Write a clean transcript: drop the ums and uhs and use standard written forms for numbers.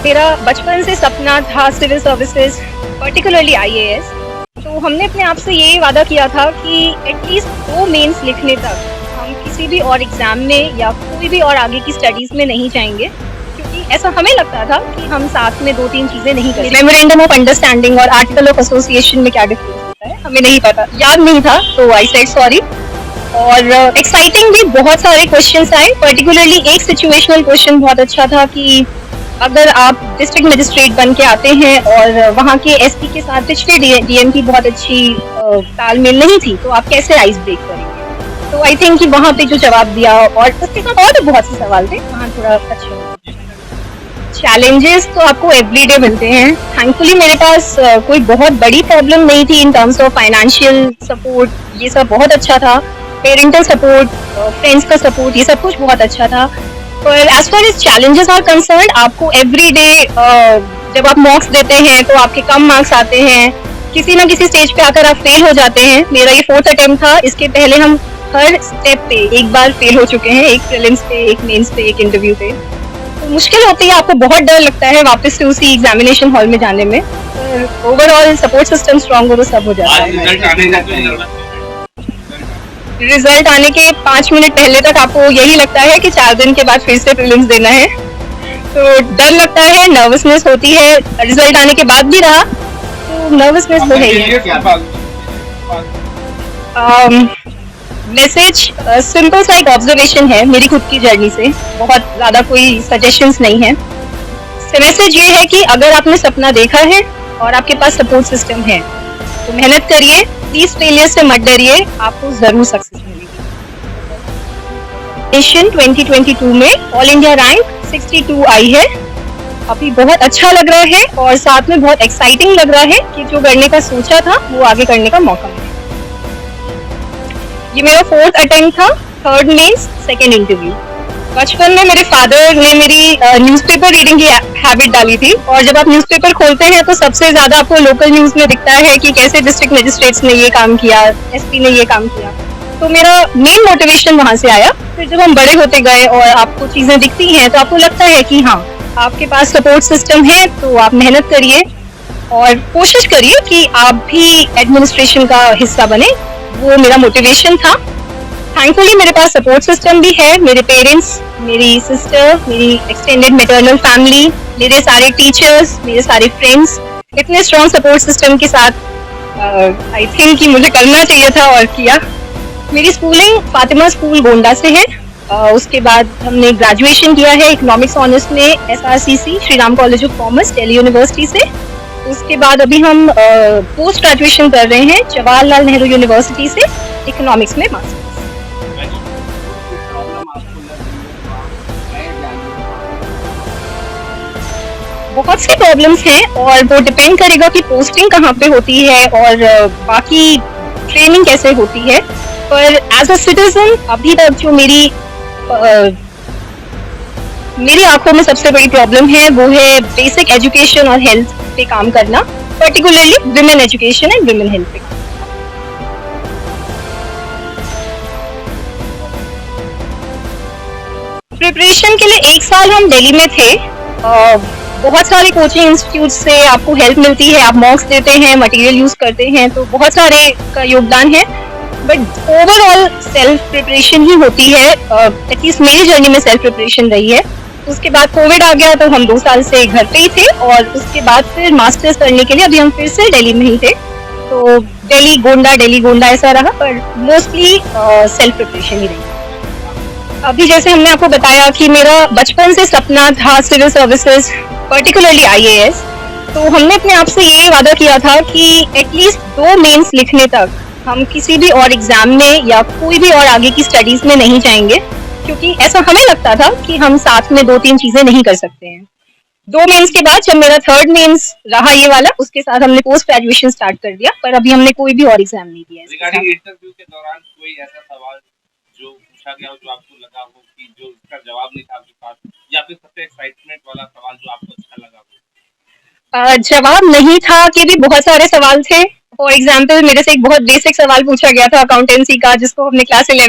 मेरा बचपन से सपना था सिविल सर्विसेज, पर्टिकुलरली आईएएस। तो हमने अपने आप से ये वादा किया था कि एटलीस्ट 2 मेंस लिखने तक हम किसी भी और एग्जाम में या कोई भी और आगे की स्टडीज में नहीं जाएंगे, क्योंकि ऐसा हमें लगता था कि हम साथ में 2-3 चीजें नहीं कर सकते। मेमोरेंडम ऑफ अंडरस्टैंडिंग और आर्टिकल ऑफ एसोसिएशन में क्या डिफरेंस होता है हमें नहीं पता, याद नहीं था, तो आई सेड सॉरी। और एक्साइटिंग भी बहुत सारे क्वेश्चंस आए, पर्टिकुलरली एक सिचुएशनल क्वेश्चन बहुत अच्छा था कि अगर आप डिस्ट्रिक्ट मजिस्ट्रेट बन के आते हैं और वहाँ के एसपी के साथ पिछले डीएम की बहुत अच्छी तालमेल नहीं थी, तो आप कैसे आइस ब्रेक करेंगे। तो आई थिंक कि वहाँ पे जो जवाब दिया, और उसके साथ और भी बहुत से सवाल थे, वहाँ थोड़ा अच्छा। चैलेंजेस तो आपको एवरीडे मिलते हैं। थैंकफुली मेरे पास कोई बहुत बड़ी प्रॉब्लम नहीं थी in terms of financial support, ये सब बहुत अच्छा था। पेरेंटल सपोर्ट, फ्रेंड्स का सपोर्ट, ये सब कुछ बहुत अच्छा था। पर as far as challenges are concern, आपको एवरी डे जब आप मॉक्स देते हैं तो आपके कम मार्क्स आते हैं, किसी ना किसी स्टेज पे आकर आप फेल हो जाते हैं। मेरा ये 4th अटेम्प्ट था, इसके पहले हम हर स्टेप पे एक बार फेल हो चुके हैं, एक प्रीलिम्स पे, एक मेंस पे, एक इंटरव्यू पे। तो मुश्किल होती है, आपको बहुत डर लगता है वापस से उसी एग्जामिनेशन हॉल में जाने में। ओवरऑल सपोर्ट सिस्टम स्ट्रांग हो तो सब हो जाता है। रिजल्ट आने के 5 मिनट पहले तक आपको यही लगता है कि 4 दिन के बाद फिर से प्रीलिम्स देना है, तो डर लगता है, नर्वसनेस होती है। रिजल्ट आने के बाद भी रहा तो नर्वसनेस तो है ही। मैसेज सिंपल सा एक ऑब्जर्वेशन है मेरी खुद की जर्नी से, बहुत ज्यादा कोई सजेशंस नहीं है। मैसेज ये है कि अगर आपने सपना देखा है और आपके पास सपोर्ट सिस्टम है तो मेहनत करिए, प्लीज फेलियर से मत डरिए, आपको जरूर सक्सेस मिलेगी। 2022 में ऑल इंडिया रैंक 62 आई है। अभी बहुत अच्छा लग रहा है और साथ में बहुत एक्साइटिंग लग रहा है कि जो करने का सोचा था वो आगे करने का मौका मिला। ये मेरा 4th अटेम्प्ट था, 3rd मेंस, 2nd इंटरव्यू। बचपन में मेरे फादर ने मेरी न्यूज़पेपर रीडिंग की हैबिट डाली थी, और जब आप न्यूज़पेपर खोलते हैं तो सबसे ज्यादा आपको लोकल न्यूज में दिखता है कि कैसे डिस्ट्रिक्ट मजिस्ट्रेट्स ने ये काम किया, एसपी ने ये काम किया। तो मेरा मेन मोटिवेशन वहां से आया। फिर जब हम बड़े होते गए और आपको चीजें दिखती हैं तो आपको लगता है कि हाँ, आपके पास सपोर्ट सिस्टम है, तो आप मेहनत करिए और कोशिश करिए कि आप भी एडमिनिस्ट्रेशन का हिस्सा बने। वो मेरा मोटिवेशन था। थैंकफुली मेरे पास सपोर्ट सिस्टम भी है। मेरे पेरेंट्स, मेरी सिस्टर, मेरी एक्सटेंडेड मैटरनल फैमिली, मेरे सारे टीचर्स, मेरे सारे फ्रेंड्स, इतने स्ट्रॉन्ग सपोर्ट सिस्टम के साथ आई थिंक कि मुझे करना चाहिए था और किया। मेरी स्कूलिंग फातिमा स्कूल गोंडा से है। उसके बाद हमने ग्रेजुएशन किया है इकोनॉमिक्स ऑनर्स में SRCC Shri Ram college of commerce Delhi university से। उसके बाद अभी हम पोस्ट ग्रेजुएशन कर रहे हैं जवाहरलाल नेहरू यूनिवर्सिटी से इकोनॉमिक्स में मास्टर्स। बहुत सी प्रॉब्लम्स हैं और वो डिपेंड करेगा कि पोस्टिंग कहाँ पे होती है और बाकी ट्रेनिंग कैसे होती है। पर एज अ सिटीजन अभी तक जो मेरी आंखों में सबसे बड़ी प्रॉब्लम है वो है बेसिक एजुकेशन और हेल्थ पे काम करना, particularly women education and women health पे। प्रिपरेशन के लिए 1 साल हम दिल्ली में थे। बहुत सारे कोचिंग इंस्टीट्यूट से आपको हेल्प मिलती है, आप मॉक्स देते हैं, मटेरियल यूज करते हैं, तो बहुत सारे का योगदान है। बट ओवरऑल सेल्फ प्रिपरेशन ही होती है, एटलीस्ट मेरी जर्नी में सेल्फ प्रिपरेशन रही है। उसके बाद कोविड आ गया तो हम 2 साल से घर पे ही थे, और उसके बाद फिर मास्टर्स करने के लिए अभी हम फिर से दिल्ली में ही थे। तो दिल्ली गोंडा ऐसा रहा, पर मोस्टली सेल्फ प्रिपरेशन ही रही। अभी जैसे हमने आपको बताया कि मेरा बचपन से सपना था सिविल सर्विसेज, पर्टिकुलरली आईएएस। तो हमने अपने आप से ये वादा किया था कि एटलीस्ट 2 मेंस लिखने तक हम किसी भी और एग्जाम में या कोई भी और आगे की स्टडीज में नहीं जाएंगे, क्योंकि ऐसा हमें लगता था कि हम साथ में 2-3 चीजें नहीं कर सकते हैं। 2 मेंस के बाद जब मेरा 3rd मेंस रहा ये वाला, उसके साथ हमने पोस्ट ग्रेजुएशन स्टार्ट कर दिया, पर अभी हमने कोई भी और एग्जाम नहीं दिया। रिगार्डिंग इंटरव्यू के दौरान कोई ऐसा सवाल जो पूछा गया हो जो आपको लगा हो कि जो इसका जवाब नहीं था आपके पास, या फिर सबसे एक्साइटमेंट वाला सवाल जो आपको अच्छा लगा हो? जवाब नहीं था कि भी बहुत सारे सवाल थे। फॉर एग्जाम्पल मेरे से एक बहुत बेसिक सवाल पूछा गया था अकाउंटेंसी का, जिसको हमने क्लास 11